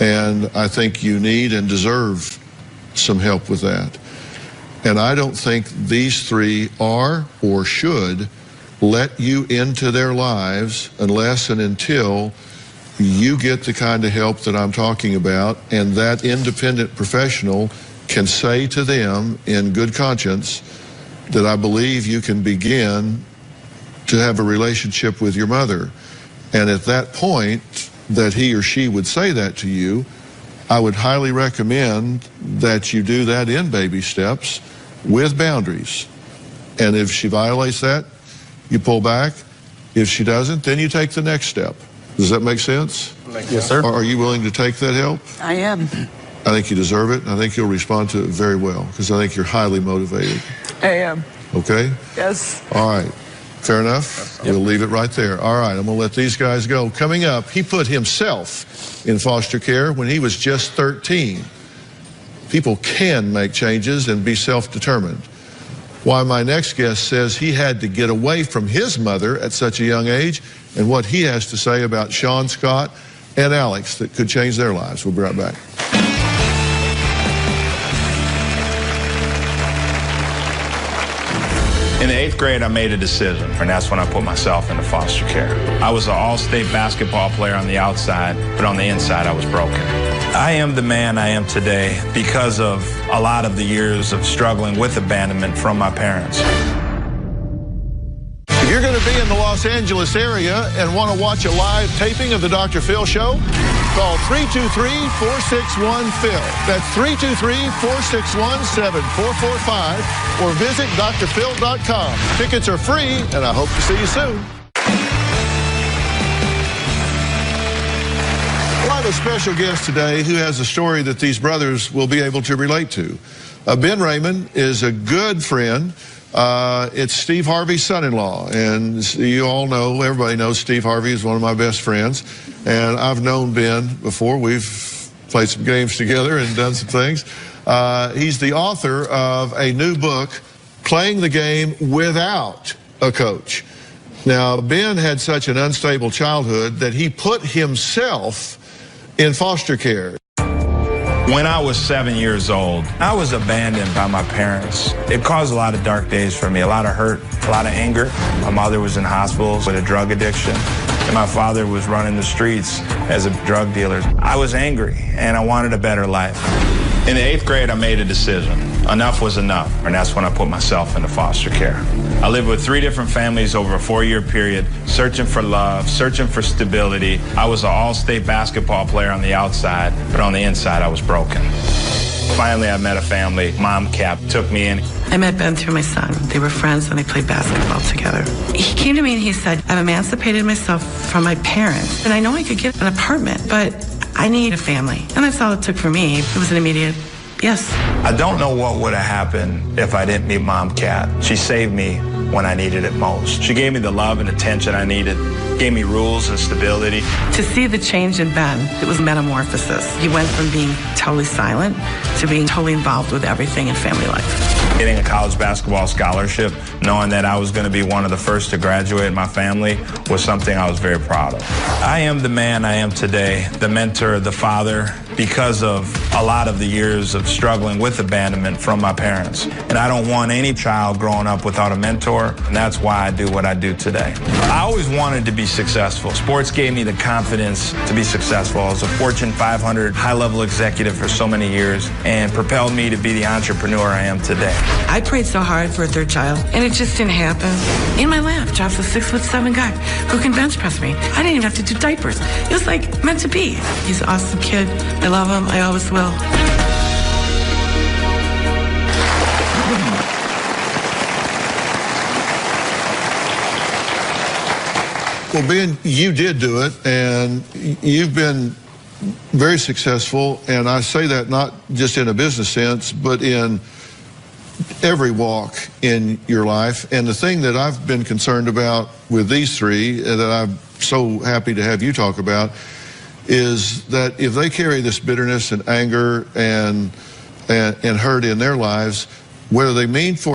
And I think you need and deserve some help with that. And I don't think these three are or should let you into their lives unless and until you get the kind of help that I'm talking about, and that independent professional can say to them in good conscience that I believe you can begin to have a relationship with your mother. And at that point that he or she would say that to you, I would highly recommend that you do that in baby steps with boundaries. And if she violates that, you pull back. If she doesn't, then you take the next step. Does that make sense? Yes, sir. Are you willing to take that help? I am. I think you deserve it. I think you'll respond to it very well because I think you're highly motivated. I am. Okay? Yes. All right. Fair enough? We'll leave it right there. All right, I'm going to let these guys go. Coming up, he put himself in foster care when he was just 13. People can make changes and be self-determined. Why my next guest says he had to get away from his mother at such a young age, and what he has to say about Sean, Scott, and Alex that could change their lives. We'll be right back. In the 8th grade, I made a decision, and that's when I put myself into foster care. I was an all-state basketball player on the outside, but on the inside, I was broken. I am the man I am today because of a lot of the years of struggling with abandonment from my parents. If you're going to be in the Los Angeles area and want to watch a live taping of the Dr. Phil Show, call 323-461-PHIL. That's 323-461-7445 or visit drphil.com. Tickets are free, and I hope to see you soon. Well, I have a special guest today who has a story that these brothers will be able to relate to. Ben Raymond is a good friend. It's Steve Harvey's son-in-law, and you all know, everybody knows Steve Harvey is one of my best friends, and I've known Ben before. We've played some games together and done some things. He's the author of a new book, Playing the Game Without a Coach. Now, Ben had such an unstable childhood that he put himself in foster care. When I was 7 years old, I was abandoned by my parents. It caused a lot of dark days for me, a lot of hurt, a lot of anger. My mother was in hospitals with a drug addiction, and my father was running the streets as a drug dealer. I was angry, and I wanted a better life. In the 8th grade, I made a decision. Enough was enough, and that's when I put myself into foster care. I lived with 3 different families over a 4-year period, searching for love, searching for stability. I was an all-state basketball player on the outside, but on the inside, I was broken. Finally, I met a family. Mom Cap took me in. I met Ben through my son. They were friends and they played basketball together. He came to me and he said, I've emancipated myself from my parents, and I know I could get an apartment, but I need a family. And that's all it took for me. It was an immediate yes. I don't know what would have happened if I didn't meet Mom Cat. She saved me when I needed it most. She gave me the love and attention I needed, gave me rules and stability. To see the change in Ben, it was metamorphosis. He went from being totally silent to being totally involved with everything in family life. Getting a college basketball scholarship, knowing that I was going to be one of the first to graduate in my family, was something I was very proud of. I am the man I am today, the mentor, the father, because of a lot of the years of struggling with abandonment from my parents. And I don't want any child growing up without a mentor, and that's why I do what I do today. I always wanted to be successful. Sports gave me the confidence to be successful. I was a Fortune 500 high-level executive for so many years and propelled me to be the entrepreneur I am today. I prayed so hard for a 3rd child, and it just didn't happen. In my lap drops a 6'7" guy who can bench press me. I didn't even have to do diapers. It was like meant to be. He's an awesome kid. I love him. I always will. Well, Ben, you did do it, and you've been very successful, and I say that not just in a business sense, but in every walk in your life. And the thing that I've been concerned about with these three, that I'm so happy to have you talk about, is that if they carry this bitterness and anger and hurt in their lives, whether they mean for